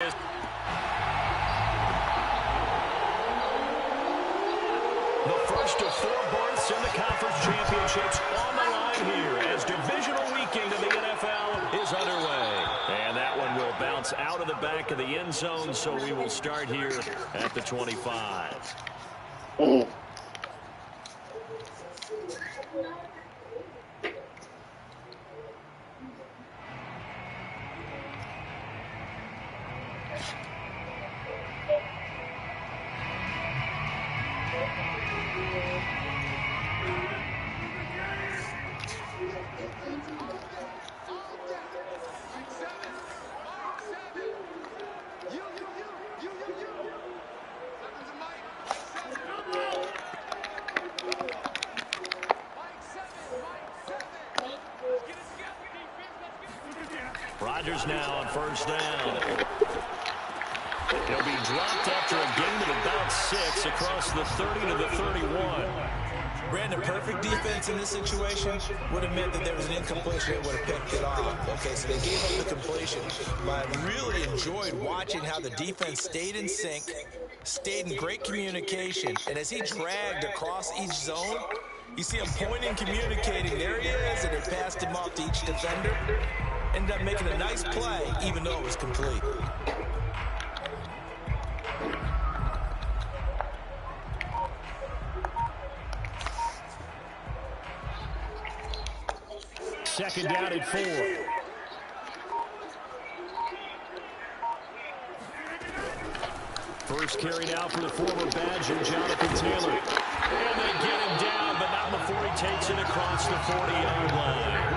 The first of 4 berths in the conference championships on the line here as divisional weekend of the NFL is underway. And that one will bounce out of the back of the end zone, so we will start here at the 25. Rodgers now on first down. He'll be dropped after a gain of about 6 across the 30 to the 31. Brandon, perfect defense in this situation would have meant that there was an incompletion that would have picked it off. Okay, so they gave up the completion. But I really enjoyed watching how the defense stayed in sync, stayed in great communication, and as he dragged across each zone, you see him pointing, communicating, there he is, and they passed him off to each defender. Ended up making a nice play, even though it was complete. Second down at 4. First carry now for the former Badger, Jonathan Taylor. And they get him down, but not before he takes it across the 40-yard line.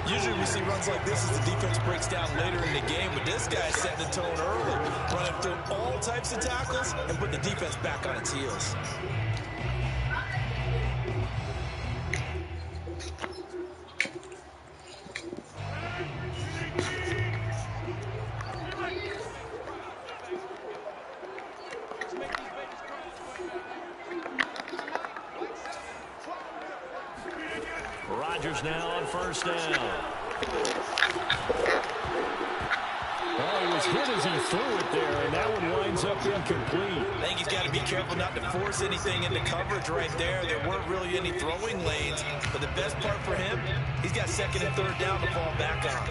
Usually we see runs like this as the defense breaks down later in the game, but this guy's setting the tone early, running through all types of tackles and put the defense back on its heels. Rodgers now on first down. Oh, he was hit as he threw it there, and that one winds up incomplete. I think he's got to be careful not to force anything into coverage right there. There weren't really any throwing lanes, but the best part for him, he's got second and third down to fall back on.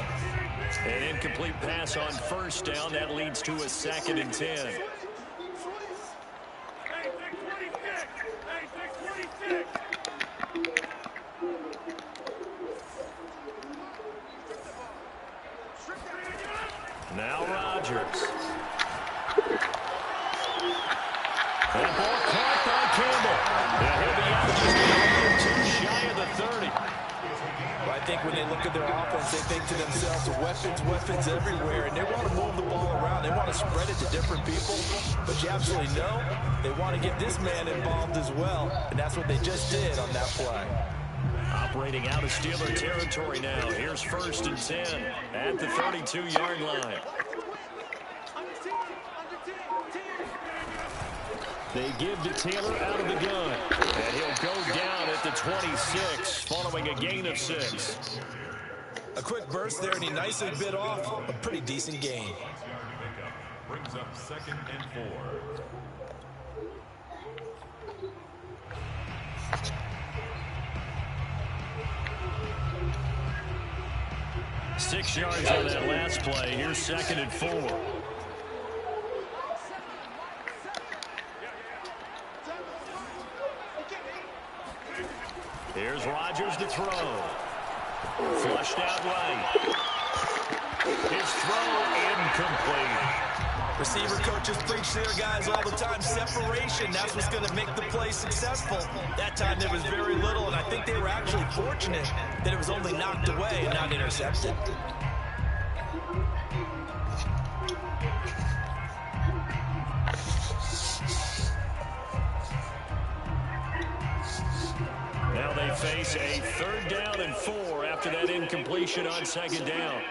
An incomplete pass on first down. That leads to a 2nd and 10. Now Rodgers. That ball caught by Campbell. He'll be out just a yard or 2 shy of the 30. Well, I think when they look at their offense, they think to themselves, weapons everywhere, and they want to move the ball around. They want to spread it to different people, but you absolutely know they want to get this man involved as well, and that's what they just did on that play. Operating out of Steeler territory now. Here's 1st and 10 at the 32-yard line. They give to Taylor out of the gun. And he'll go down at the 26 following a gain of 6. A quick burst there, and he nicely bit off a pretty decent gain. Brings up 2nd and 4. 6 yards on that last play. Here's 2nd and 4. Here's Rodgers to throw. Flushed out right. His throw incomplete. Receiver coaches preach to their guys all the time. Separation, that's what's going to make the play successful. That time there was very little, and I think they were actually fortunate that it was only knocked away and not intercepted. Now they face a 3rd down and 4 after that incompletion on 2nd down.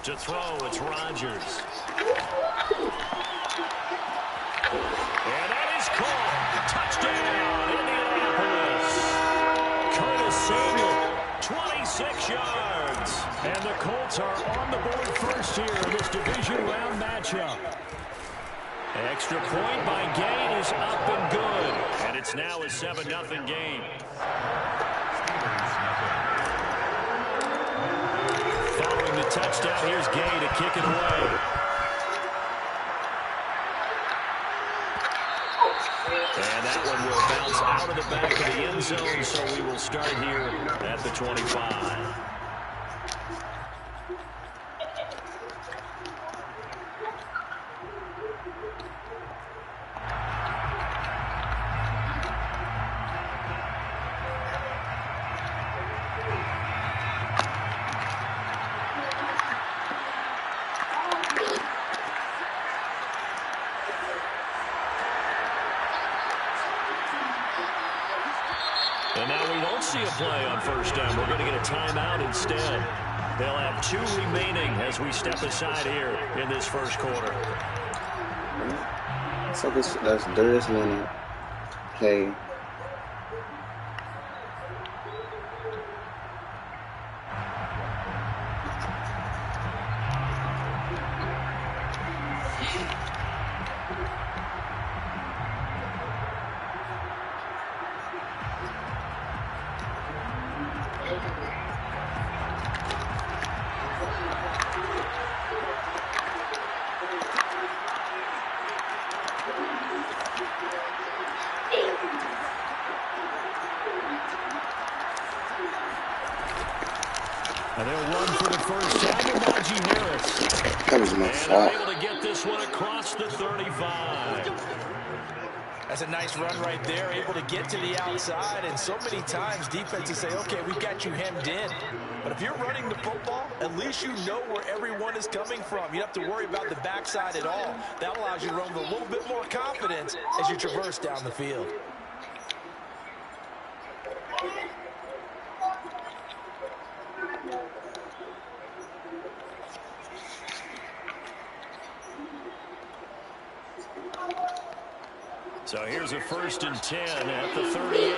To throw, it's Rodgers. And that is caught. Touchdown, Indianapolis. 6 yards. And the Colts are on the board first here in this division round matchup. Extra point by Gain is up and good. And it's now a 7-0 game. Following the touchdown, here's Gain to kick it away. And that one will bounce out of the back of the end zone, so we will start here at the 25. And now we don't see a play on first down. We're going to get a timeout instead. They'll have 2 remaining as we step aside here in this first quarter. So that's Darius Leonard. Okay. And they'll run for the first down to Najee Harris. That was my fault. Able to get this one across the 35. That's a nice run right there, able to get to the outside. And so many times defenses say, okay, we got you hemmed in. But if you're running the football, at least you know where everyone is coming from. You don't have to worry about the backside at all. That allows you to run with a little bit more confidence as you traverse down the field. So here's a 1st and 10 at the 38.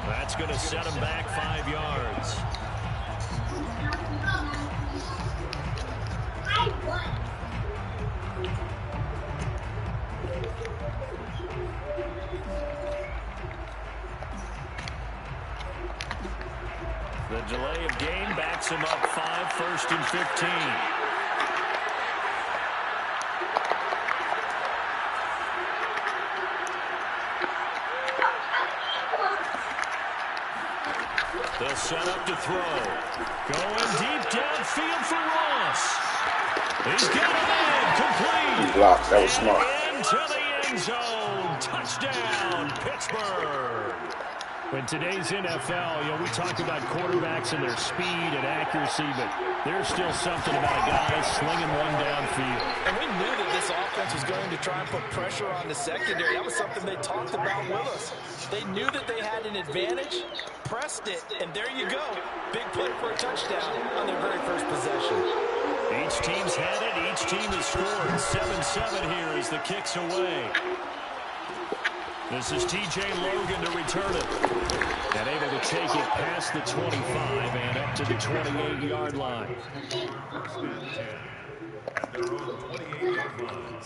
That's going to set him back 5 yards. The delay of game backs him up 5, 1st and 15. They'll set up to throw. Going deep downfield for Ross. He's got it in. Complete. Blocked. That was smart. Into the end zone. Touchdown, Pittsburgh. In today's NFL, we talk about quarterbacks and their speed and accuracy, but there's still something about a guy slinging one downfield. And we knew that this offense was going to try and put pressure on the secondary. That was something they talked about with us. They knew that they had an advantage, pressed it, and there you go. Big play for a touchdown on their very first possession. Each team's had it. Each team has scored. 7-7 here as the kick's away. This is T.J. Logan to return it. And able to take it past the 25 and up to the 28-yard line. First and 10 at their own 28-yard line.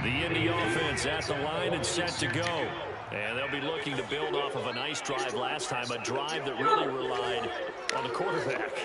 The Indy offense at the line and set to go. And they'll be looking to build off of a nice drive last time, a drive that really relied on the quarterback.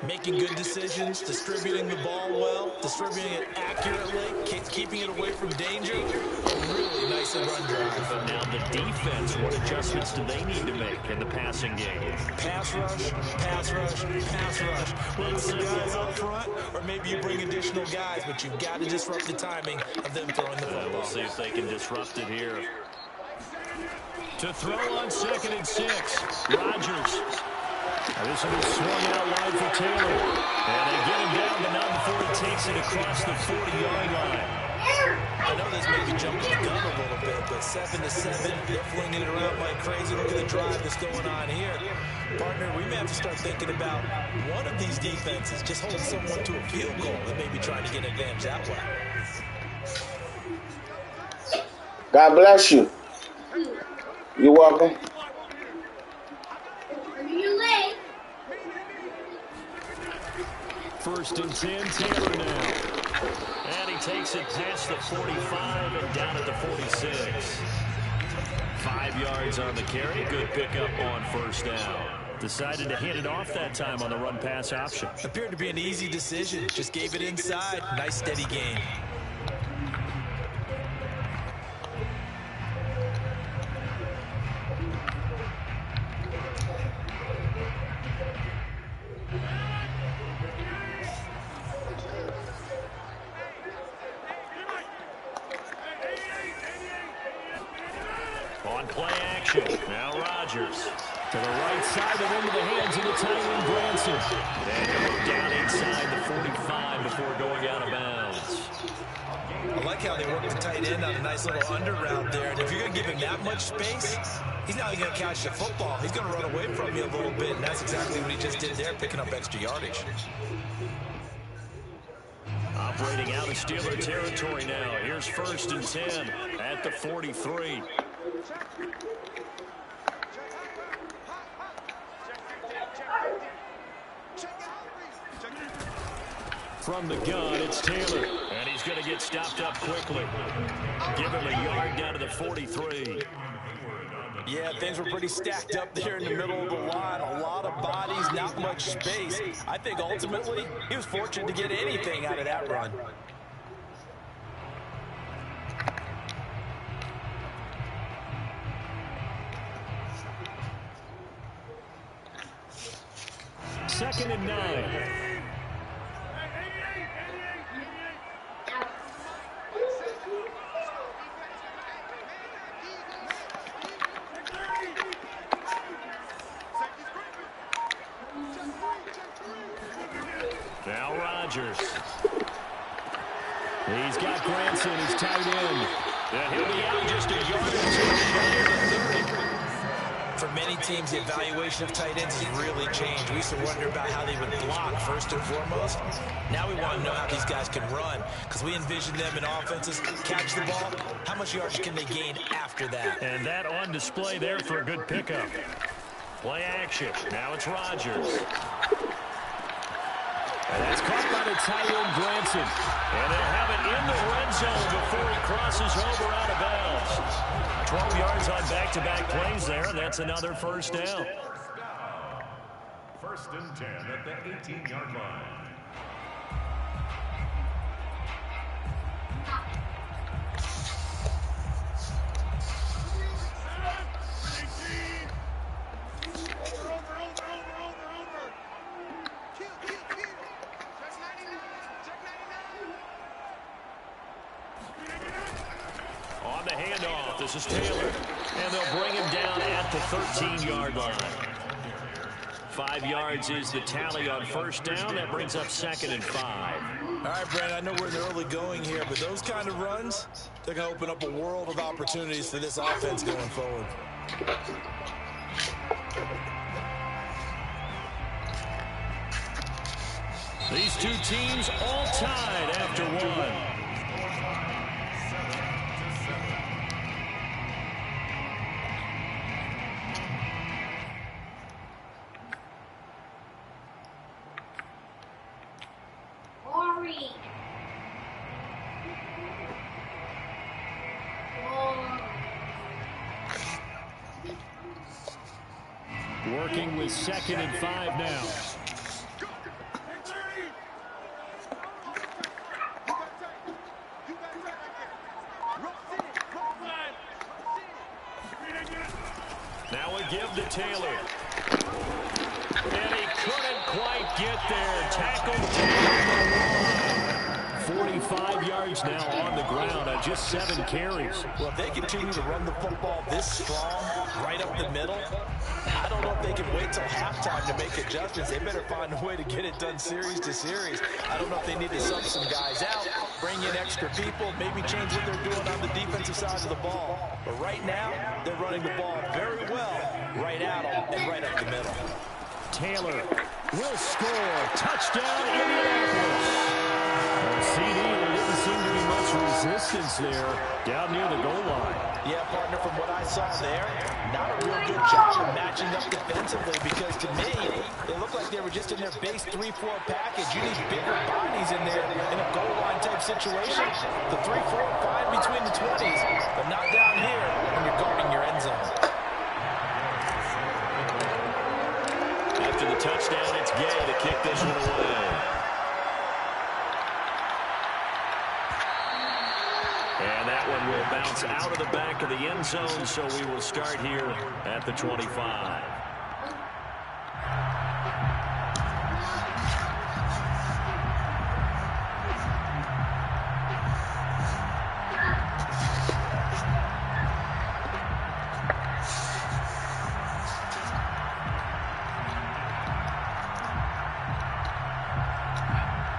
Making good decisions, distributing the ball well, distributing it accurately, keeping it away from danger. Really nicely run drive. But now the defense, what adjustments do they need to make in the passing game? Pass rush, pass rush, pass rush. Look at the guys up front. or maybe you bring additional guys, but you've got to disrupt the timing of them throwing the football. We'll see if they can disrupt it here. To throw on 2nd and 6, Rodgers. This will be swung out wide for Taylor. And they get him down, but not before he takes it across the 40-yard line. I know this may be jumping the gun a little bit, but 7-7, they're flinging it around like crazy. Look at the drive that's going on here. Partner, we may have to start thinking about one of these defenses just holding someone to a field goal and maybe trying to get an advantage that way. God bless you. You're welcome. First and 10, Taylor now. And he takes it past the 45 and down at the 46. 5 yards on the carry. Good pickup on first down. Decided to hand it off that time on the run-pass option. Appeared to be an easy decision. Just gave it inside. Nice, steady gain. On play action, now Rodgers. To the right side and into the hands of the tight end, Branson. And he'll move down inside the 45 before going out of bounds. I like how they work the tight end on a nice little under route there. And if you're going to give him that much space, he's not even going to catch the football. He's going to run away from you a little bit, and that's exactly what he just did there, picking up extra yardage. Operating out of Steeler territory now. Here's 1st and 10 at the 43. From the gun, it's Taylor. And he's going to get stopped up quickly. Give him a yard down to the 43. Yeah, things were pretty stacked up there in the middle of the line. A lot of bodies, not much space. I think ultimately he was fortunate to get anything out of that run. Second and 9. Now Rodgers. He's got Branson, his tight end. And he'll be out just a yard or two shy of the 30. For many teams, the evaluation of tight ends has really changed. We used to wonder about how they would block first and foremost. Now we want to know how these guys can run, because we envision them in offenses catch the ball. How much yardage can they gain after that? And that on display there for a good pickup. Play action. Now it's Rodgers. And that's caught by the tight end, Branson. And they'll have it in the red zone before he crosses over out of bounds. 12 yards on back-to-back plays there, and that's another first down. 1st and 10 at the 18-yard line. On the handoff, this is Taylor. And they'll bring him down at the 13-yard line. 5 yards is the tally on first down. That brings up 2nd and 5. All right, Brent, I know we're in the early going here, but those kind of runs, they're going to open up a world of opportunities for this offense going forward. These two teams all tied after one. Working with 2nd and 5 now. Now we give to Taylor. And he couldn't quite get there. Tackled down. yards now on the ground on just 7 carries. Well, if they continue to run the football this strong, right up the middle, I don't know if they can wait till halftime to make adjustments. They better find a way to get it done series to series. I don't know if they need to sub some guys out, bring in extra people, maybe change what they're doing on the defensive side of the ball. But right now, they're running the ball very well, right at them and right up the middle. Taylor will score. Touchdown, Indianapolis. CD, there didn't seem to be much resistance there down near the goal line. Yeah, partner, from what I saw there, not a real good job of matching up defensively because to me, it looked like they were just in their base 3-4 package. You need bigger bodies in there in a goal line type situation. The 3-4 fine between the 20s, but not down here when you're guarding your end zone. After the touchdown, it's Gay to kick this one away. And that one will bounce out of the back of the end zone, so we will start here at the 25.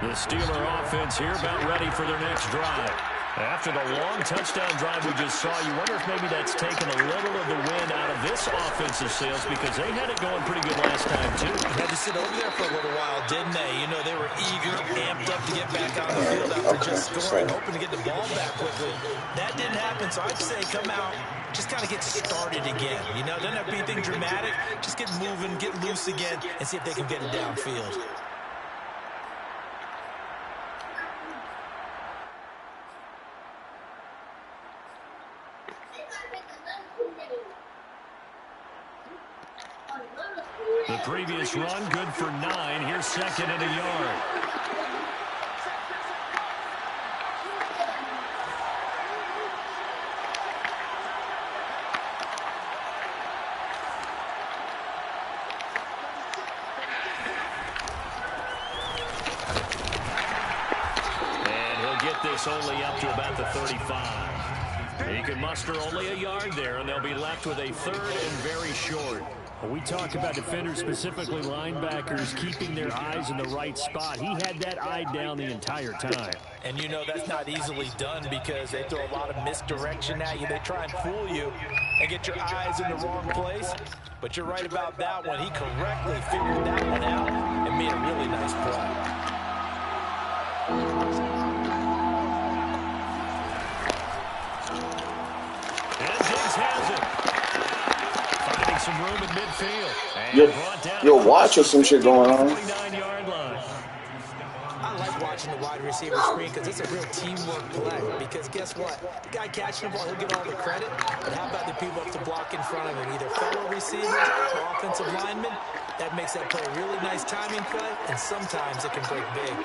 The Steeler offense here about ready for their next drive. After the long touchdown drive we just saw, you wonder if maybe that's taken a little of the wind out of this offensive sails because they had it going pretty good last time, too. Had to sit over there for a little while, didn't they? You know, they were eager, amped up to get back on the field after just scoring, hoping to get the ball back quickly. That didn't happen, so I'd say come out, just kind of get started again. You know, doesn't have to be anything dramatic. Just get moving, get loose again, and see if they can get it downfield. The previous run, good for 9. Here's second and a yard. And he'll get this only up to about the 35. He can muster only a yard there, and they'll be left with a third and very short. We talk about defenders, specifically linebackers, keeping their eyes in the right spot. He had that eye down the entire time. And you know that's not easily done because they throw a lot of misdirection at you. They try and fool you and get your eyes in the wrong place. But you're right about that one. He correctly figured that one out and made a really nice play. And Diggs has it. Finding some room in midfield. Yo, watch or some shit going on. 29-yard line. I like watching the wide receiver screen because it's a real teamwork play. Because guess what? The guy catching the ball, he'll get all the credit. But how about the people up to block in front of him? Either fellow receivers or offensive linemen. That makes that play a really nice timing play. And sometimes it can break big.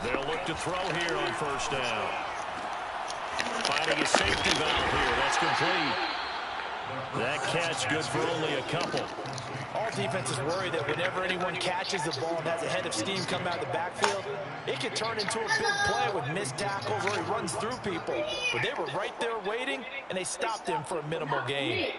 They'll look to throw here on first down. Finding a safety valve here. That's complete. That catch good for only a couple. All defenses worry that whenever anyone catches the ball and has a head of steam come out of the backfield, it can turn into a big play with missed tackles or he runs through people. But they were right there waiting, and they stopped him for a minimal gain.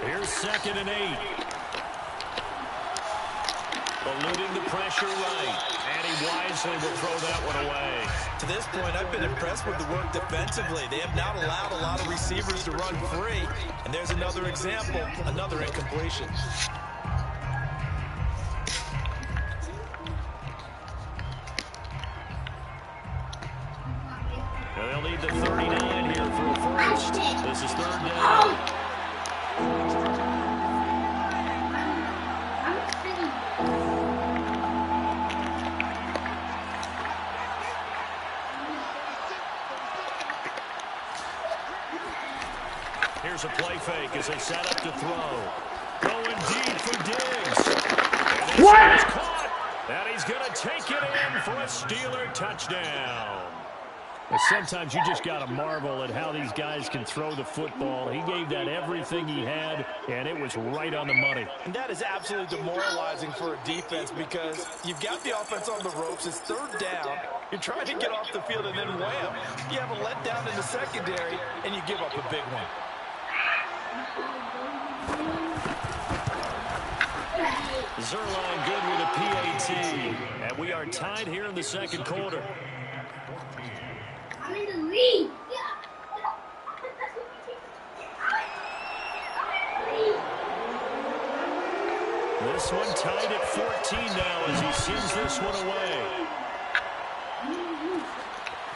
Here's second and 8. Eluding the pressure right. And he wisely will throw that one away. To this point, I've been impressed with the work defensively. They have not allowed a lot of receivers to run free. And there's another example, another incompletion. And they'll need the 39 here for a first. This is third down. here's a play fake as they set up to throw. Going deep for Diggs. What? Caught, and he's going to take it in for a Steeler touchdown. And sometimes you just got to marvel at how these guys can throw the football. He gave that everything he had, and it was right on the money. And that is absolutely demoralizing for a defense because you've got the offense on the ropes. It's third down. You're trying to get off the field, and then wham, you have a letdown in the secondary, and you give up a big one. Zuerlein good with a PAT, and we are tied here in the second quarter. I'm in the lead. This one tied at 14 now as he sends this one away.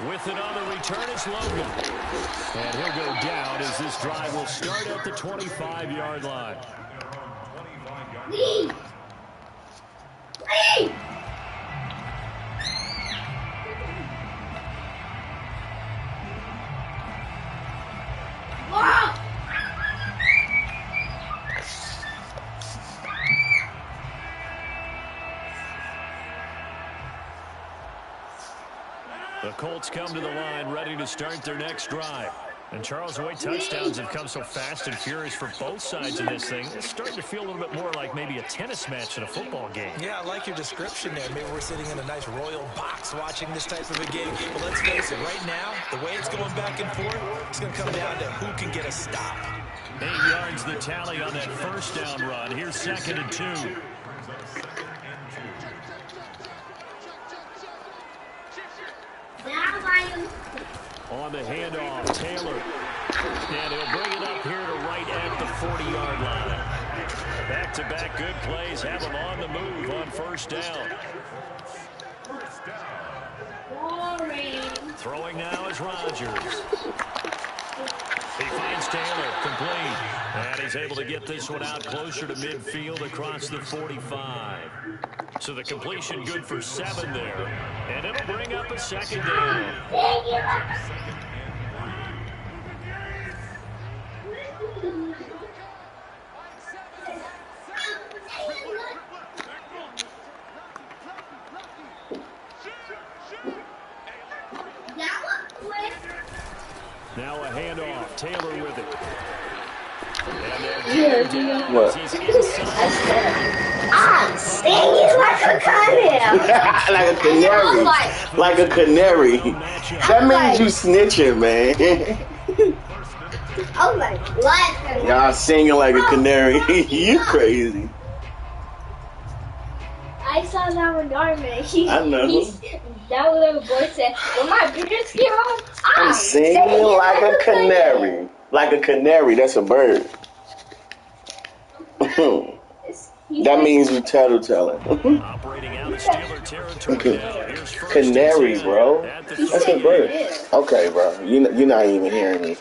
With it on the return is Logan. And he'll go down as this drive will start at the 25-yard line. Lead. Lead. The Colts come to the line ready to start their next drive. And Charles, the way touchdowns have come so fast and furious for both sides of this thing, it's starting to feel a little bit more like maybe a tennis match than a football game. Yeah, I like your description there. Maybe we're sitting in a nice royal box watching this type of a game. But let's face it, right now, the way it's going back and forth, it's going to come down to who can get a stop. 8 yards the tally on that first down run. Here's 2nd and 2. On the handoff, Taylor. And he'll bring it up here to right at the 40-yard line. Back-to-back good plays have him on the move on first down. Throwing now is Rodgers. He finds Taylor, complete. And he's able to get this one out closer to midfield across the 45. So the completion good for 7 there. And it'll bring up a second down. Now a handoff. Taylor with it. What? I'm singing like a canary. Like a canary. Like a canary. That means you snitching, man. Oh my God. Y'all singing like a canary. You crazy. I saw that one Darman. I know. That little boy said, when my parents get home, I'm singing like a canary. Like a canary, that's a bird. That means you tattletale. Operating out of Steeler territory now. Here's first Canary, and 10 bro. at the That's a bird. Okay, bro. You're not even hearing me.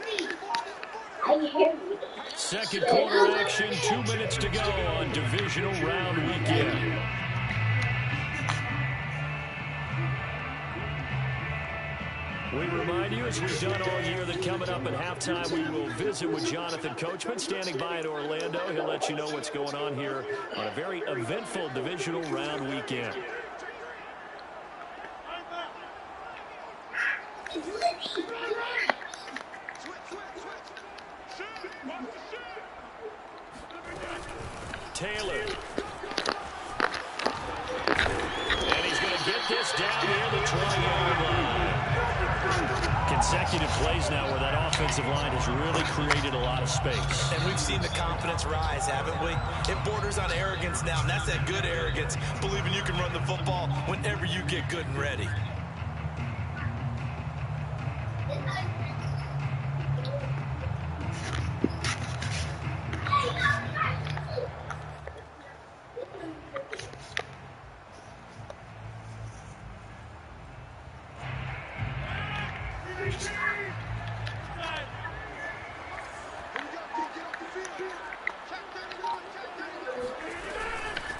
I hear you. Second quarter action, 2 minutes to go on divisional round weekend. We remind you, as we've done all year, that coming up at halftime, we will visit with Jonathan Coachman, standing by in Orlando. He'll let you know what's going on here on a very eventful divisional round weekend. Taylor. And he's going to get this down near the 20-yard line. Consecutive plays now where that offensive line has really created a lot of space. And we've seen the confidence rise, haven't we? It borders on arrogance now, and that's that good arrogance, believing you can run the football whenever you get good and ready.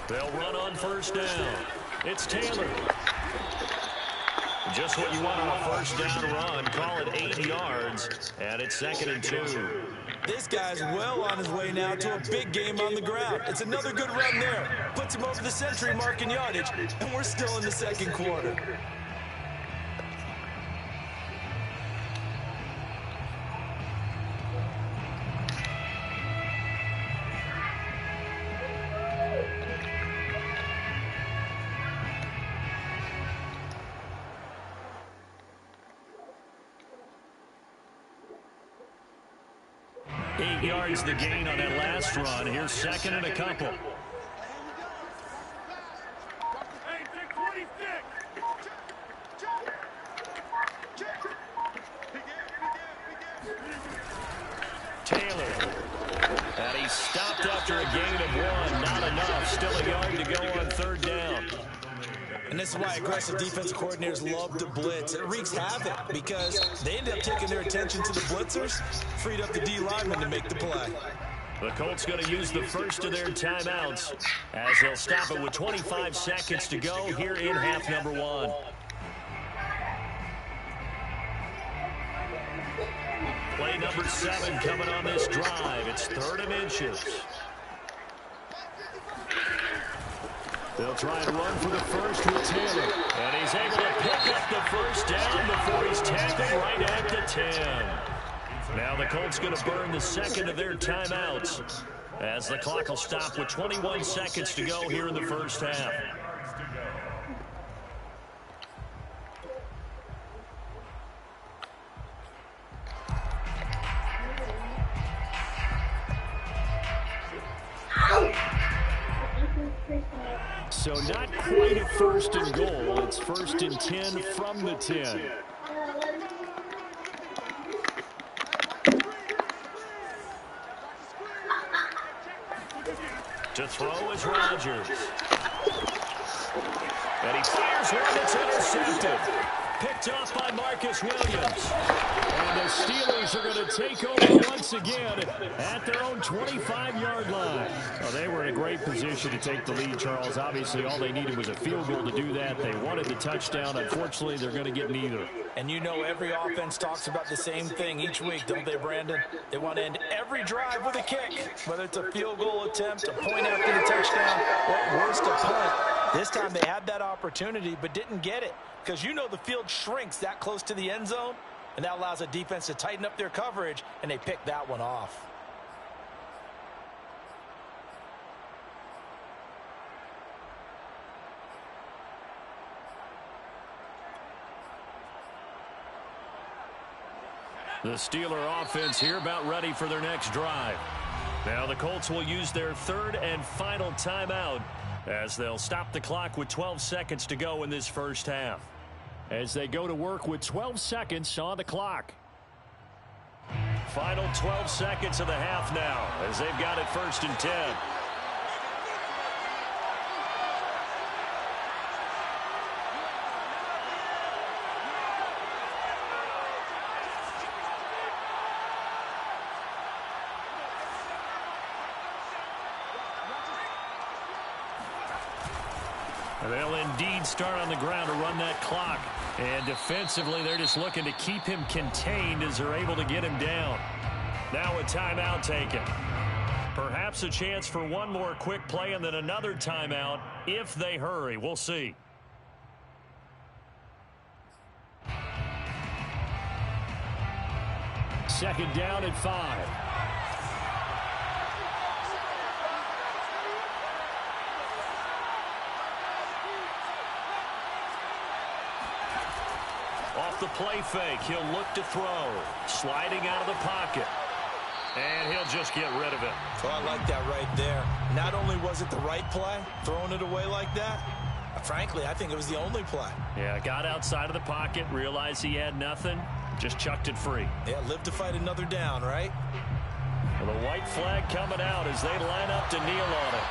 They'll run on first down. It's Taylor. Just what you want on a first down run. Call it 8 yards, and it's 2nd and 2. This guy's well on his way now to a big game on the ground. It's another good run there. Puts him over the century mark in yardage, and we're still in the second quarter. Yards the gain on that last run. Here's second and a couple. Taylor. And he stopped after a gain of 1. Not enough. Still a yard to go on third down. And this is why aggressive defensive coordinators love to blitz. It wreaks havoc because they end up taking their attention to the blitzers, freed up the D lineman to make the play. The Colts going to use the first of their timeouts as they'll stop it with 25 seconds to go here in half number 1. Play number 7 coming on this drive. It's 3rd and inches. They'll try and run for the first with Taylor. And he's able to pick up the first down before he's tackled right at the 10. Now the Colts going to burn the second of their timeouts as the clock will stop with 21 seconds to go here in the first half. So not quite a 1st and goal. It's 1st and 10 from the 10. To throw is Rodgers. And he fires one that's intercepted. Picked off by Marcus Williams. And the Steelers are going to take over once again at their own 25-yard line. Well, they were in a great position to take the lead, Charles. Obviously, all they needed was a field goal to do that. They wanted the touchdown. Unfortunately, they're going to get neither. And you know every offense talks about the same thing each week, don't they, Brandon? They want to end every drive with a kick, whether it's a field goal attempt, a point after the touchdown, or worse, a punt. This time they had that opportunity but didn't get it because you know the field shrinks that close to the end zone, and that allows a defense to tighten up their coverage, and they picked that one off. The Steeler offense here about ready for their next drive. Now the Colts will use their 3rd and final timeout as they'll stop the clock with 12 seconds to go in this first half. As they go to work with 12 seconds on the clock. Final 12 seconds of the half now as they've got it 1st and 10. They'll indeed start on the ground to run that clock. And defensively, they're just looking to keep him contained as they're able to get him down. Now a timeout taken. Perhaps a chance for one more quick play and then another timeout if they hurry. We'll see. Second down and 5. Off the play fake, he'll look to throw. Sliding out of the pocket. And he'll just get rid of it. Well, I like that right there. Not only was it the right play, throwing it away like that, frankly, I think it was the only play. Yeah, got outside of the pocket, realized he had nothing, just chucked it free. Yeah, live to fight another down, right? Well, the white flag coming out as they line up to kneel on it.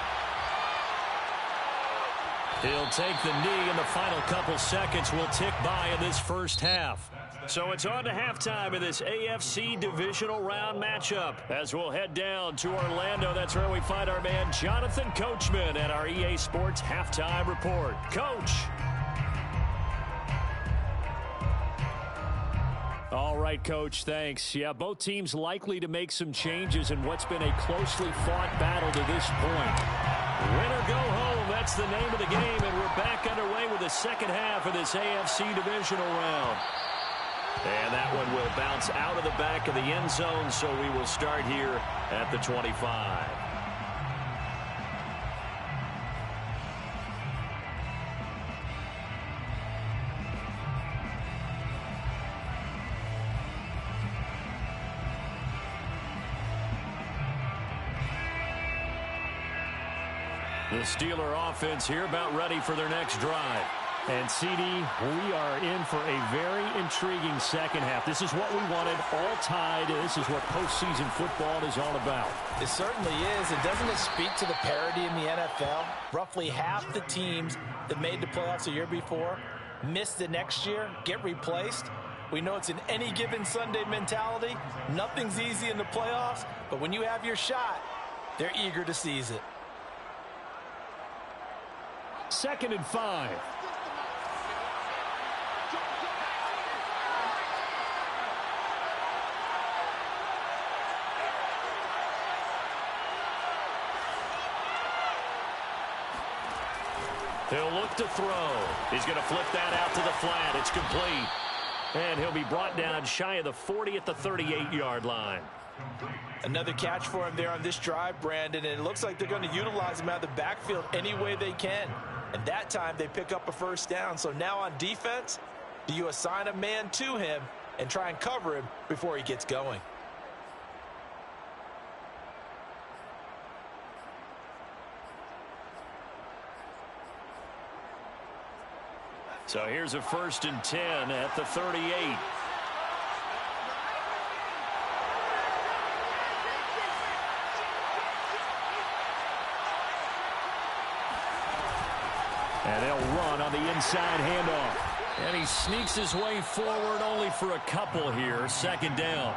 He'll take the knee, and the final couple seconds will tick by in this first half. So it's on to halftime in this AFC divisional round matchup as we'll head down to Orlando. That's where we find our man Jonathan Coachman at our EA Sports Halftime Report. Coach. All right, Coach, thanks. Yeah, both teams likely to make some changes in what's been a closely fought battle to this point. Win or go home, that's the name of the game, and we're back underway with the second half of this AFC divisional round. And that one will bounce out of the back of the end zone, so we will start here at the 25. The Steeler offense here about ready for their next drive. And, CD, we are in for a very intriguing second half. This is what we wanted, all tied. This is what postseason football is all about. It certainly is. And doesn't it speak to the parity in the NFL? Roughly half the teams that made the playoffs a year before miss the next year, get replaced. We know it's an any given Sunday mentality. Nothing's easy in the playoffs, but when you have your shot, they're eager to seize it. 2nd and 5. He'll look to throw. He's going to flip that out to the flat. It's complete. And he'll be brought down shy of the 40 at the 38-yard line. Another catch for him there on this drive, Brandon, and it looks like they're going to utilize him out of the backfield any way they can. And that time they pick up a first down. So now on defense, do you assign a man to him and try and cover him before he gets going? So here's a 1st and 10 at the 38. And they'll run on the inside handoff. And he sneaks his way forward only for a couple here. 2nd down.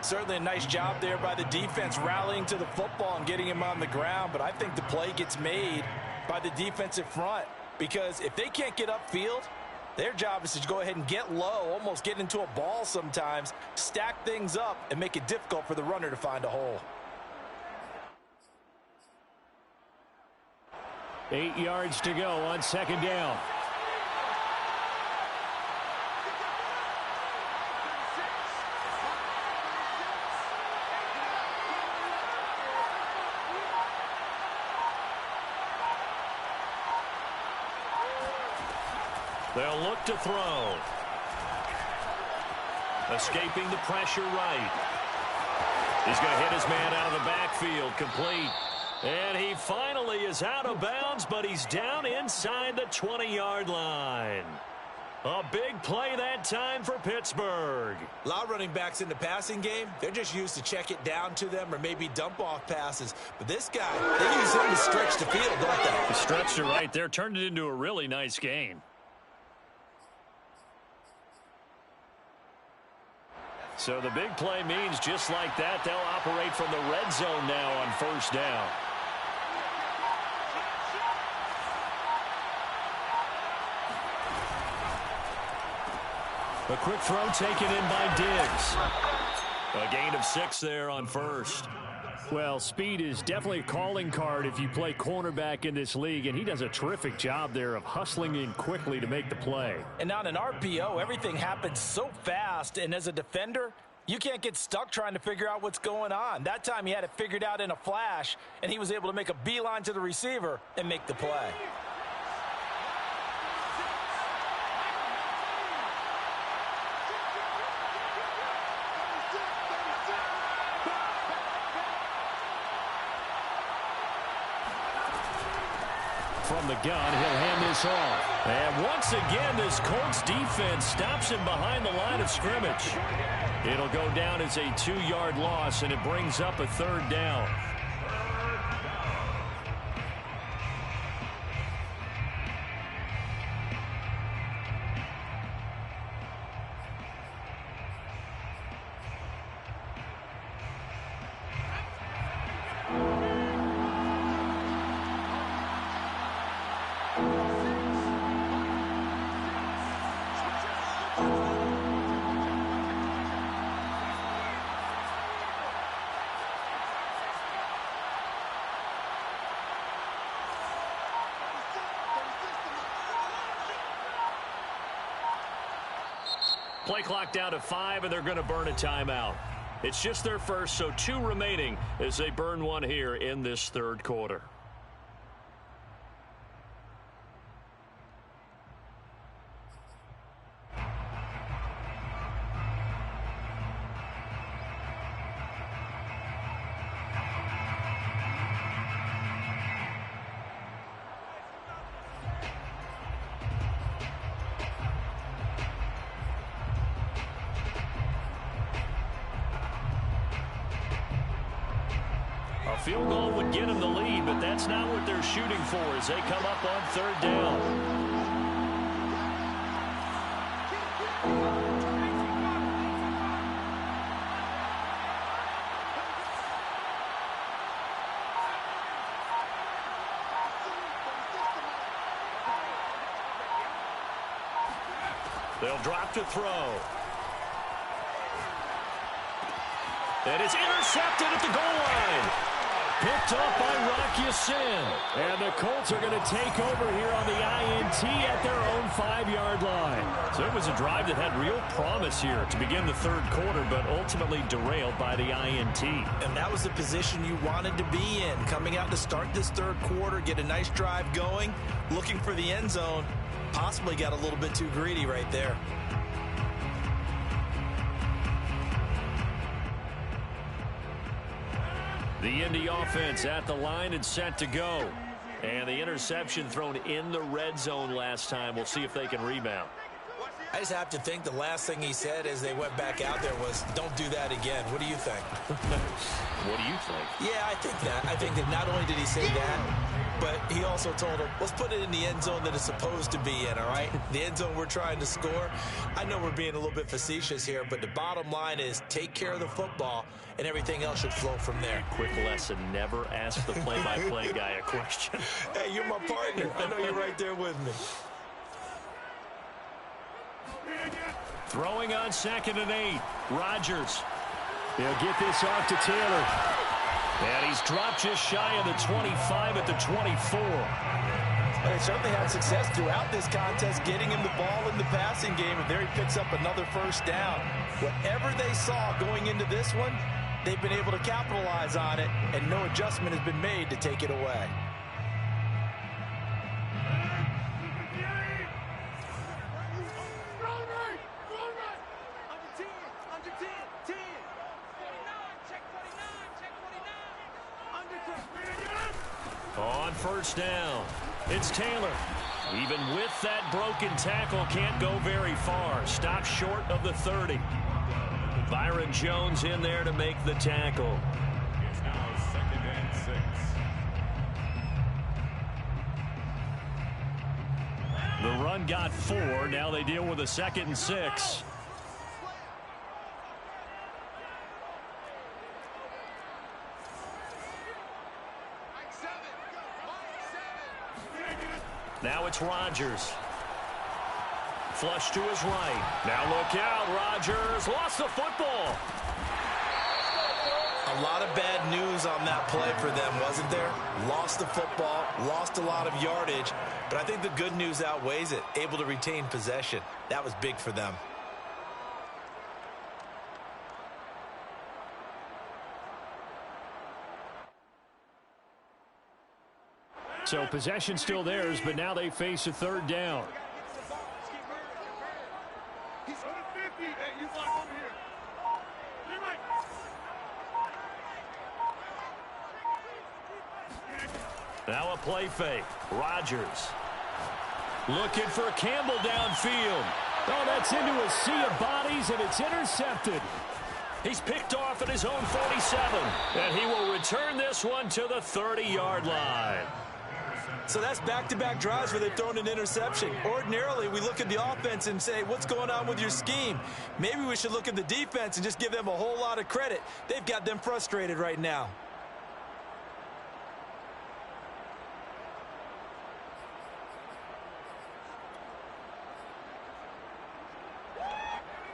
Certainly a nice job there by the defense rallying to the football and getting him on the ground. But I think the play gets made by the defensive front. Because if they can't get upfield, their job is to go ahead and get low, almost get into a ball sometimes, stack things up, and make it difficult for the runner to find a hole. 8 yards to go on 2nd down. They'll look to throw. Escaping the pressure right. He's going to hit his man out of the backfield. Complete. And he finally is out of bounds, but he's down inside the 20-yard line. A big play that time for Pittsburgh. A lot of running backs in the passing game, they're just used to check it down to them or maybe dump off passes. But this guy, they use him to stretch the field, don't they? He stretched it right there, turned it into a really nice game. So the big play means just like that, they'll operate from the red zone now on 1st down. A quick throw taken in by Diggs. A gain of 6 there on 1st. Well, speed is definitely a calling card if you play cornerback in this league, and he does a terrific job there of hustling in quickly to make the play. And on an RPO, everything happens so fast, and as a defender, you can't get stuck trying to figure out what's going on. That time he had it figured out in a flash, and he was able to make a beeline to the receiver and make the play. From the gun, he'll hand this off. And once again, this Colts defense stops him behind the line of scrimmage. It'll go down as a 2-yard loss, and it brings up a 3rd down. Play clock down to 5, and they're going to burn a timeout. It's just their first, so 2 remaining as they burn one here in this third quarter. A field goal would get them the lead, but that's not what they're shooting for as they come up on third down. They'll drop to throw. And it's intercepted at the goal line. Picked up by Rock Ya-Sin. And the Colts are going to take over here on the INT at their own 5-yard line. So it was a drive that had real promise here to begin the third quarter, but ultimately derailed by the INT. And that was the position you wanted to be in. Coming out to start this third quarter, get a nice drive going, looking for the end zone. Possibly got a little bit too greedy right there. The Indy offense at the line and set to go. And the interception thrown in the red zone last time. We'll see if they can rebound. I just have to think the last thing he said as they went back out there was, don't do that again. What do you think? What do you think? Yeah, I think that. I think that not only did he say that, but he also told him, let's put it in the end zone that it's supposed to be in, all right? The end zone we're trying to score. I know we're being a little bit facetious here, but the bottom line is take care of the football, and everything else should flow from there. Quick lesson, never ask the play-by-play guy a question. Hey, you're my partner. I know you're right there with me. Throwing on 2nd and 8. Rodgers. He'll get this off to Taylor. And he's dropped just shy of the 25 at the 24. They certainly had success throughout this contest getting him the ball in the passing game, and there he picks up another first down. Whatever they saw going into this one, they've been able to capitalize on it, and no adjustment has been made to take it away. On first down, it's Taylor. Even with that broken tackle, can't go very far. Stops short of the 30. Byron Jones in there to make the tackle. It's now 2nd and 6. The run got 4. Now they deal with a 2nd and 6. Now it's Rodgers. Flush to his right. Now look out, Rodgers lost the football. A lot of bad news on that play for them, wasn't there? Lost the football, lost a lot of yardage, but I think the good news outweighs it. Able to retain possession. That was big for them. So possession still theirs, but now they face a third down. Now a play fake. Rodgers looking for Campbell downfield. Oh, that's into a sea of bodies, and it's intercepted. He's picked off at his own 47, and he will return this one to the 30-yard line. So that's back-to-back drives where they've thrown an interception. Ordinarily, we look at the offense and say, what's going on with your scheme? Maybe we should look at the defense and just give them a whole lot of credit. They've got them frustrated right now.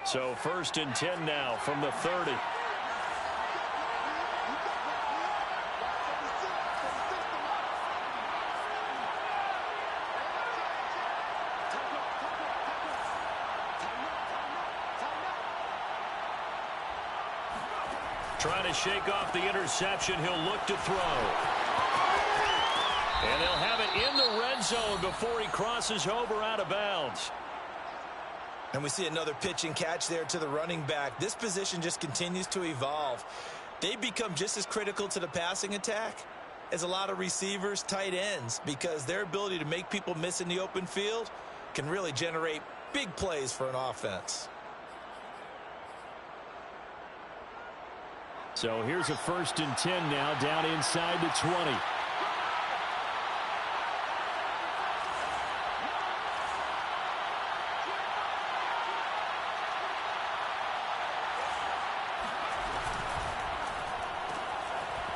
So 1st and 10 now from the 30. Trying to shake off the interception. He'll look to throw. And they'll have it in the red zone before he crosses over out of bounds. And we see another pitch and catch there to the running back. This position just continues to evolve. They become just as critical to the passing attack as a lot of receivers, tight ends, because their ability to make people miss in the open field can really generate big plays for an offense. So here's a 1st and 10 now, down inside the 20.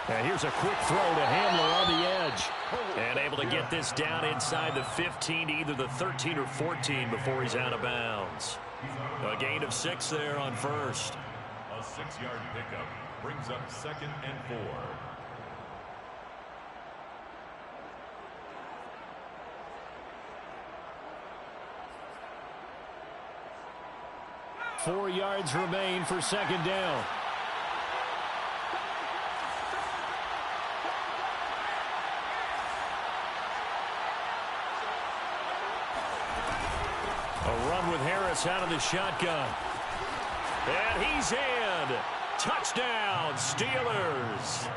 And here's a quick throw to Handler on the edge. And able to get this down inside the 15, either the 13 or 14 before he's out of bounds. A gain of 6 there on first. A 6-yard pickup brings up 2nd and 4. 4 yards remain for 2nd down. A run with Harris out of the shotgun. And he's in. Touchdown, Steelers.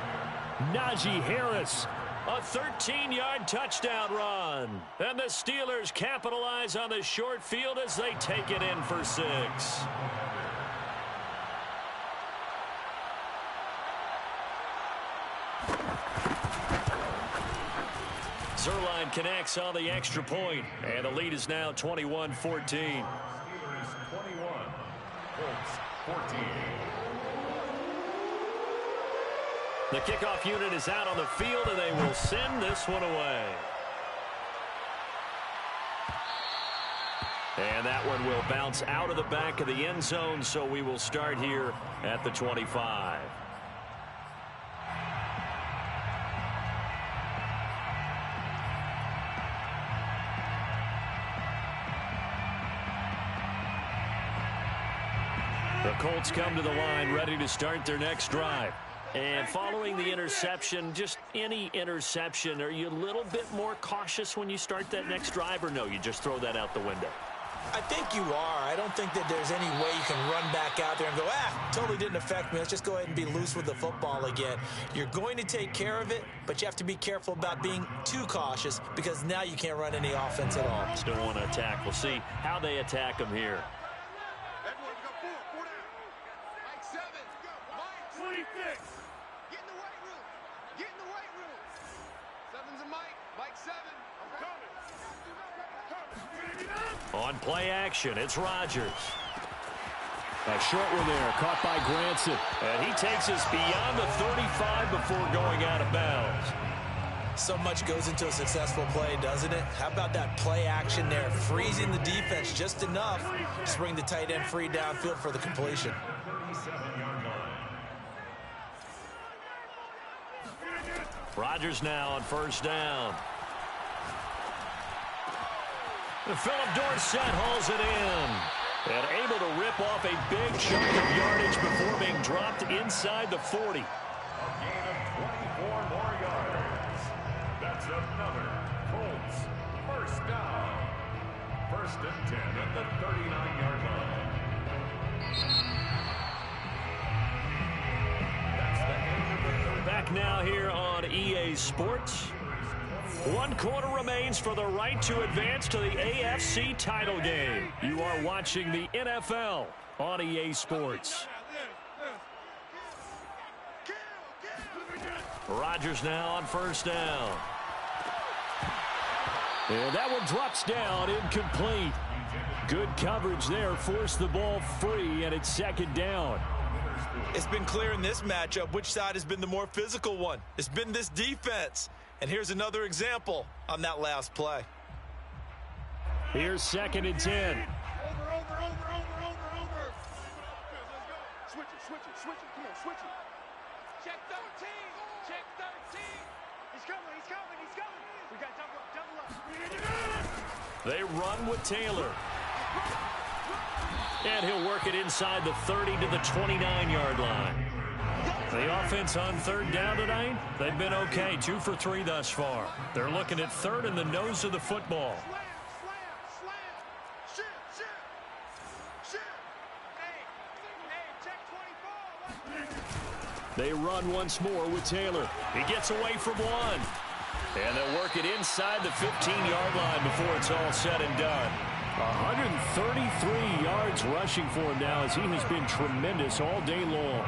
Najee Harris, a 13-yard touchdown run. And the Steelers capitalize on the short field as they take it in for 6. Zuerlein connects on the extra point, and the lead is now 21-14.4. 21. Colts 14. The kickoff unit is out on the field, and they will send this one away. And that one will bounce out of the back of the end zone, so we will start here at the 25. The Colts come to the line ready to start their next drive. And following the interception, just any interception, are you a little bit more cautious when you start that next drive, or no, you just throw that out the window? I think you are. I don't think that there's any way you can run back out there and go, totally didn't affect me. Let's just go ahead and be loose with the football again. You're going to take care of it, but you have to be careful about being too cautious because now you can't run any offense at all. Still want to attack. We'll see how they attack them here. On play action, it's Rodgers. A short one there, caught by Granson. And he takes us beyond the 35 before going out of bounds. So much goes into a successful play, doesn't it? How about that play action there? Freezing the defense just enough to bring the tight end free downfield for the completion. 37-yard line. Rodgers now on 1st down. Philip Dorsett hauls it in. And able to rip off a big chunk of yardage before being dropped inside the 40. A gain of 24 more yards. That's another Colts 1st down. 1st and 10 at the 39-yard line. That's the end of the third. Back now here on EA Sports. 1 quarter remains for the right to advance to the AFC title game. You are watching the NFL on EA Sports. Rodgers now on 1st down. And that one drops down, incomplete. Good coverage there, forced the ball free, and it's 2nd down. It's been clear in this matchup which side has been the more physical one. It's been this defense. And here's another example on that last play. Here's 2nd and 10. Over. Switch it. Come on, switch it. Check 13. He's coming. We got double up. They run with Taylor. And he'll work it inside the 30 to the 29-yard line. The offense on third down tonight, they've been okay. 2 for 3 thus far. They're looking at third in the nose of the football. They run once more with Taylor. He gets away from one. And they'll work it inside the 15-yard line before it's all said and done. 133 yards rushing for him now as he has been tremendous all day long.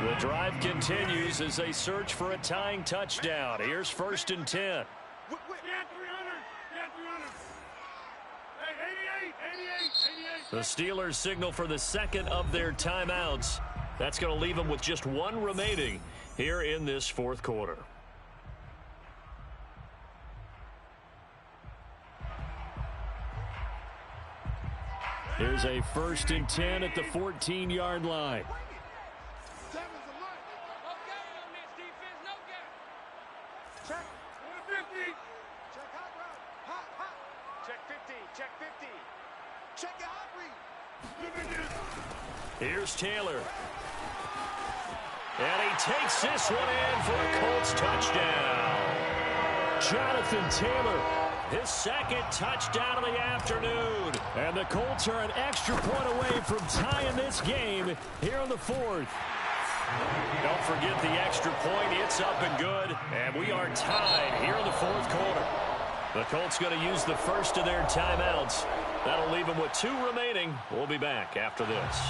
The drive continues as they search for a tying touchdown. Here's 1st and 10. The Steelers signal for the second of their timeouts. That's going to leave them with just one remaining here in this fourth quarter. Here's a 1st and 10 at the 14-yard line. Here's Taylor. And he takes this one in for a Colts touchdown. Jonathan Taylor, his second touchdown of the afternoon. And the Colts are an extra point away from tying this game here in the fourth. Don't forget the extra point. It's up and good. And we are tied here in the fourth quarter. The Colts going to use the first of their timeouts. That'll leave them with 2 remaining. We'll be back after this.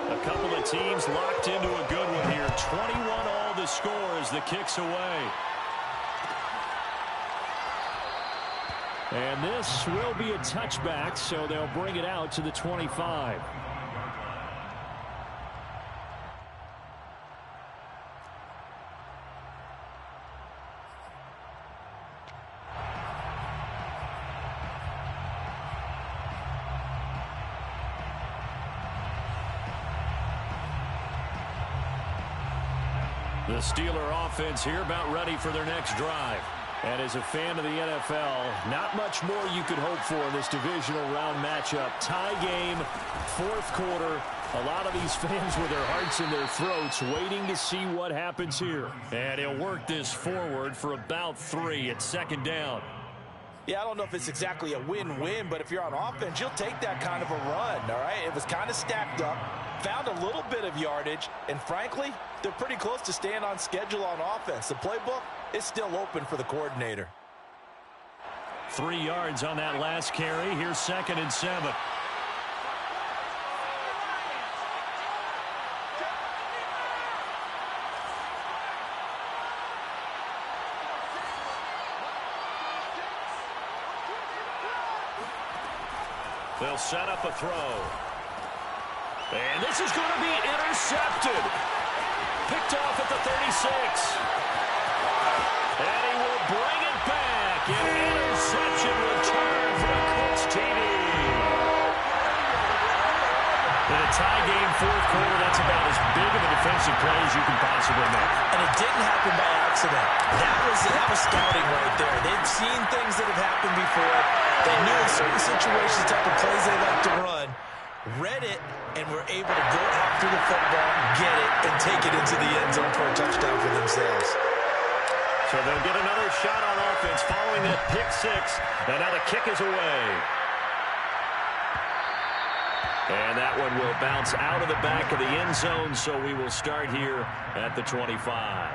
A couple of teams locked into a good one here. 21-all the score as the kick's away. And this will be a touchback, so they'll bring it out to the 25. The Steeler offense here about ready for their next drive. And as a fan of the NFL, not much more you could hope for in this divisional round matchup. Tie game, fourth quarter. A lot of these fans with their hearts in their throats waiting to see what happens here. And he'll work this forward for about 3 at 2nd down. Yeah, I don't know if it's exactly a win-win, but if you're on offense, you'll take that kind of a run, all right? It was kind of stacked up, found a little bit of yardage, and frankly, they're pretty close to staying on schedule on offense. The playbook is still open for the coordinator. 3 yards on that last carry. Here's 2nd and 7. They'll set up a throw. And this is going to be intercepted. Picked off at the 36. And he will bring it back. An interception return for the Colts TD. In a tie game fourth quarter, that's about as big of a defensive play as you can possibly make. And it didn't happen by accident. That was scouting right there. They've seen things that have happened before. They knew in certain situations the type of plays they like to run, read it, and were able to go after the football, get it, and take it into the end zone for a touchdown for themselves. So they'll get another shot on offense following that pick 6. And now the kick is away. And that one will bounce out of the back of the end zone, so we will start here at the 25.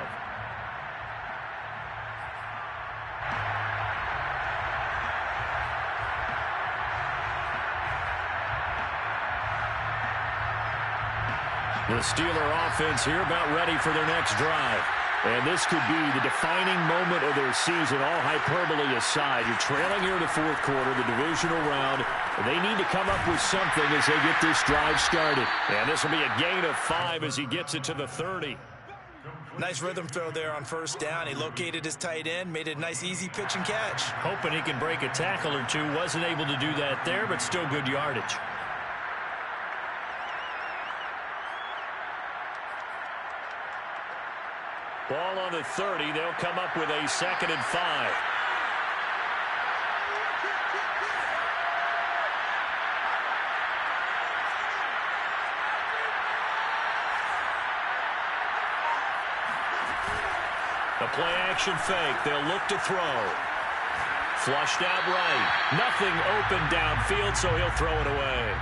The Steeler offense here about ready for their next drive. And this could be the defining moment of their season, all hyperbole aside. You're trailing here in the fourth quarter, the divisional round. They need to come up with something as they get this drive started. And this will be a gain of 5 as he gets it to the 30. Nice rhythm throw there on 1st down. He located his tight end, made it a nice easy pitch and catch. Hoping he can break a tackle or two. Wasn't able to do that there, but still good yardage. Ball on the 30. They'll come up with a 2nd and 5. A play-action fake. They'll look to throw. Flushed out right. Nothing open downfield, so he'll throw it away.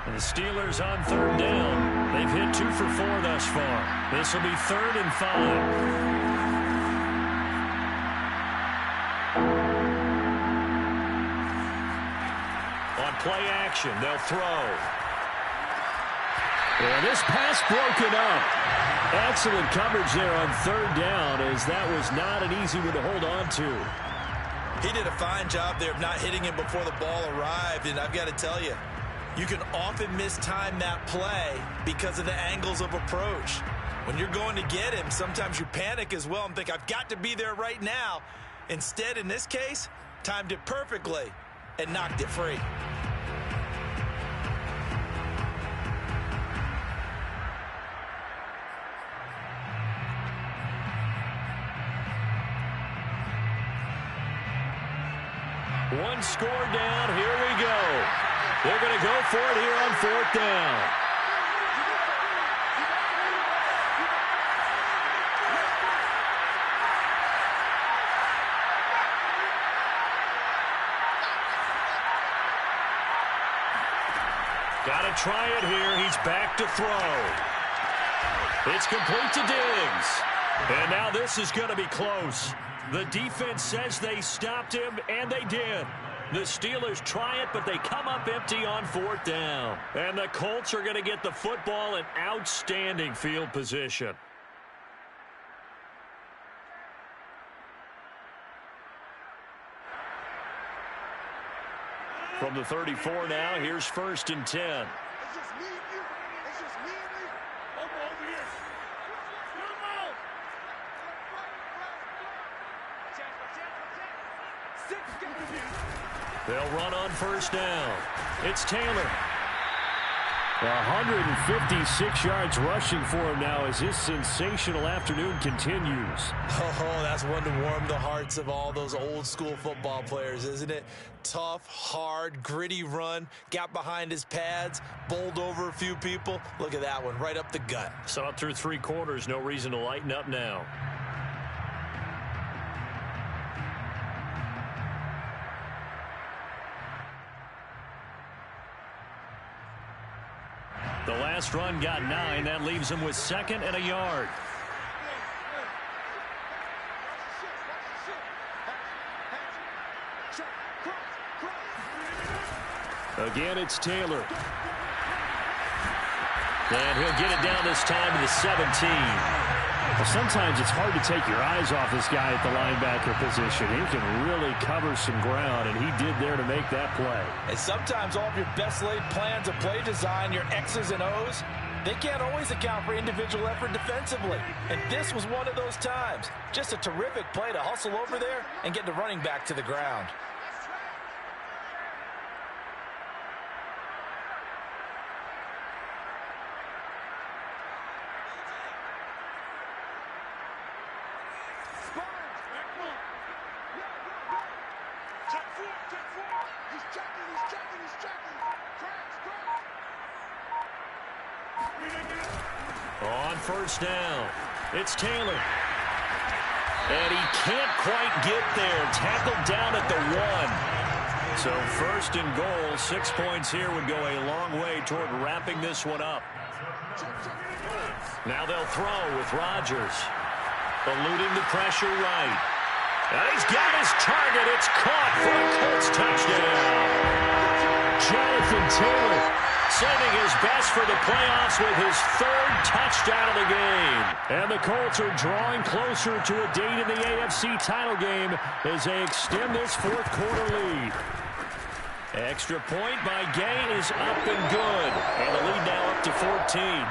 And the Steelers on third down. They've hit 2 for 4 thus far. This will be 3rd and 5. On play action, they'll throw. And this pass broken up. Excellent coverage there on third down, as that was not an easy one to hold on to. He did a fine job there of not hitting him before the ball arrived, and I've got to tell you, you can often mistime that play because of the angles of approach. When you're going to get him, sometimes you panic as well and think, I've got to be there right now. Instead, in this case, timed it perfectly and knocked it free. One score down. Here we go. They're going to go for it here on 4th down. Got to try it here. He's back to throw. It's complete to Diggs. And now this is going to be close. The defense says they stopped him, and they did. The Steelers try it, but they come up empty on 4th down. And the Colts are going to get the football in outstanding field position. From the 34 now, here's 1st and 10. It's just me and you. It's just me and you. I'm over here. Come on. They'll run on 1st down. It's Taylor. 156 yards rushing for him now as his sensational afternoon continues. Oh, that's one to warm the hearts of all those old school football players, isn't it? Tough, hard, gritty run. Got behind his pads, bowled over a few people. Look at that one, right up the gut. Saw it through 3 quarters. No reason to lighten up now. The last run got 9. That leaves him with 2nd and a yard. Again, it's Taylor. And he'll get it down this time to the 17. Well, sometimes it's hard to take your eyes off this guy at the linebacker position. He can really cover some ground, and he did there to make that play. And sometimes all of your best laid plans of play design, your X's and O's, they can't always account for individual effort defensively. And this was one of those times. Just a terrific play to hustle over there and get the running back to the ground. On 1st down, it's Taylor. And he can't quite get there. Tackled down at the 1. So 1st and goal, 6 points here would go a long way toward wrapping this one up. Now they'll throw with Rodgers. Eluding the pressure right. And he's got his target. It's caught for a Colts touchdown. Jonathan Taylor sending his best for the playoffs with his 3rd touchdown of the game. And the Colts are drawing closer to a date in the AFC title game as they extend this 4th quarter lead. Extra point by Gay is up and good. And the lead now up to 14.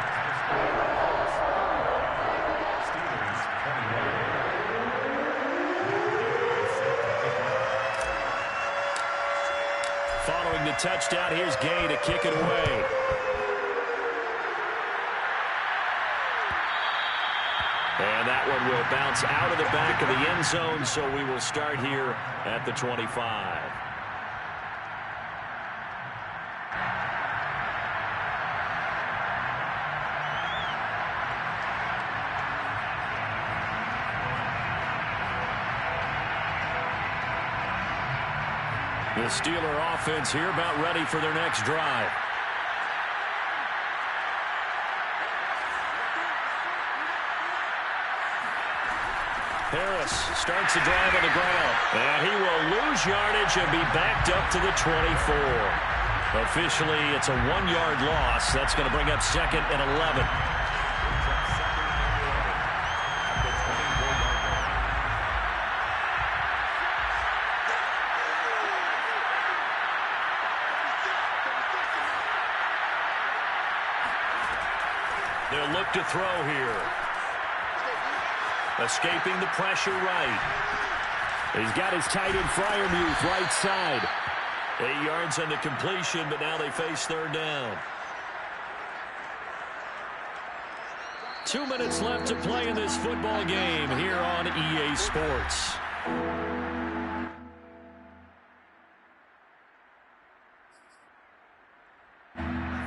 touchdown. Here's Gay to kick it away. And that one will bounce out of the back of the end zone, so we will start here at the 25. The Steeler offense here about ready for their next drive. Harris starts the drive on the ground. And he will lose yardage and be backed up to the 24. Officially, it's a 1-yard loss. That's going to bring up 2nd and 11. They'll look to throw here. Escaping the pressure right. He's got his tight end Freiermuth right side. 8 yards on the completion, but now they face 3rd down. 2 minutes left to play in this football game here on EA Sports.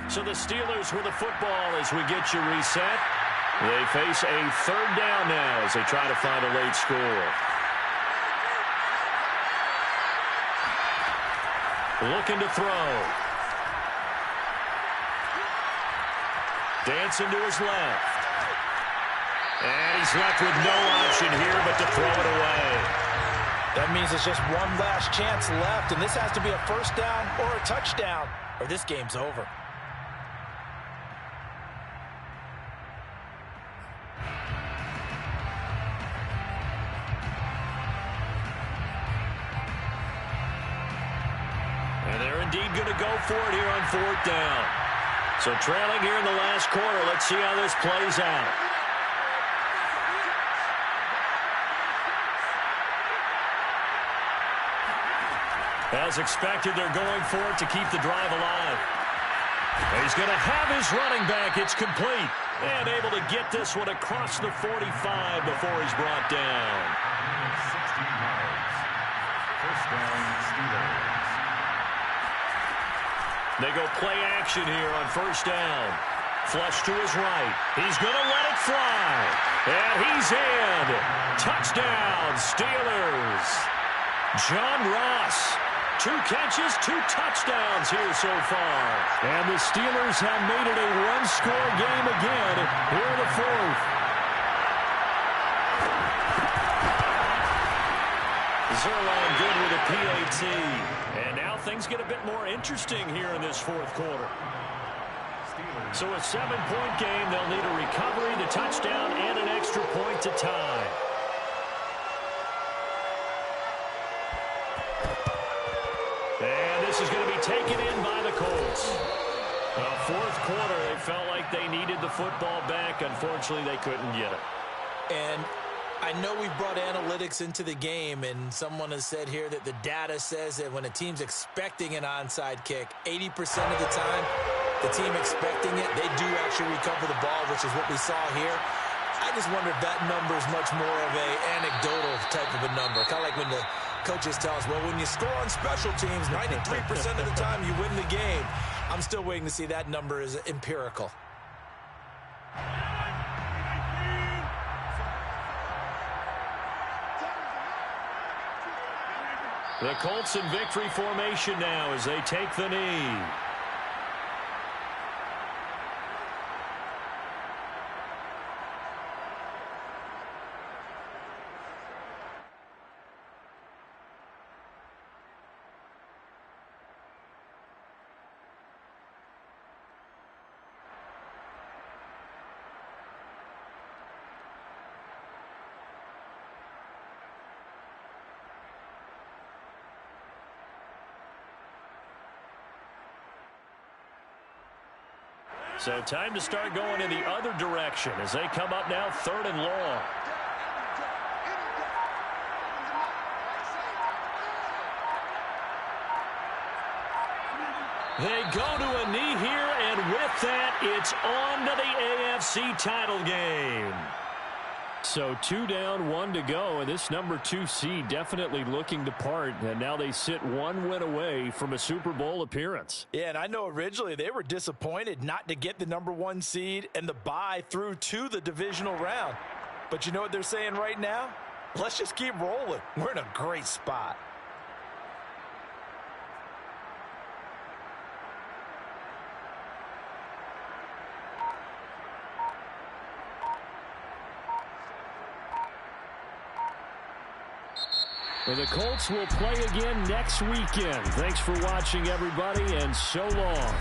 So the Steelers with the football as we get you reset. They face a 3rd down now as they try to find a late score. Looking to throw. Dancing to his left. And he's left with no option here but to throw it away. That means there's just one last chance left, and this has to be a 1st down or a touchdown, or this game's over. Indeed going to go for it here on 4th down. So trailing here in the last quarter. Let's see how this plays out. As expected, they're going for it to keep the drive alive. And he's going to have his running back. It's complete. And able to get this one across the 45 before he's brought down. 16 yards. 1st down, Steelers. They go play action here on 1st down. Flush to his right. He's going to let it fly. And he's in. Touchdown, Steelers. John Ross. 2 catches, 2 touchdowns here so far. And the Steelers have made it a 1-score game again here in the 4th. Zerline good with a PAT. And now things get a bit more interesting here in this 4th quarter. So a 7-point game, they'll need a recovery, the touchdown, and an extra point to tie. And this is going to be taken in by the Colts. 4th quarter, they felt like they needed the football back. Unfortunately, they couldn't get it. And I know we brought analytics into the game, and someone has said here that the data says that when a team's expecting an onside kick, 80% of the time, the team expecting it, they do actually recover the ball, which is what we saw here. I just wonder if that number is much more of a anecdotal type of a number. Kind of like when the coaches tell us, well, when you score on special teams, 93% of the time you win the game. I'm still waiting to see that number is empirical. The Colts in victory formation now as they take the knee. So time to start going in the other direction as they come up now 3rd and long. They go to a knee here, and with that, it's on to the AFC title game. So 2 down, 1 to go, and this number 2 seed definitely looking to part, and now they sit 1 win away from a Super Bowl appearance. Yeah, and I know originally they were disappointed not to get the number 1 seed and the bye through to the divisional round. But you know what they're saying right now? Let's just keep rolling. We're in a great spot. And the Colts will play again next weekend. Thanks for watching, everybody, and so long.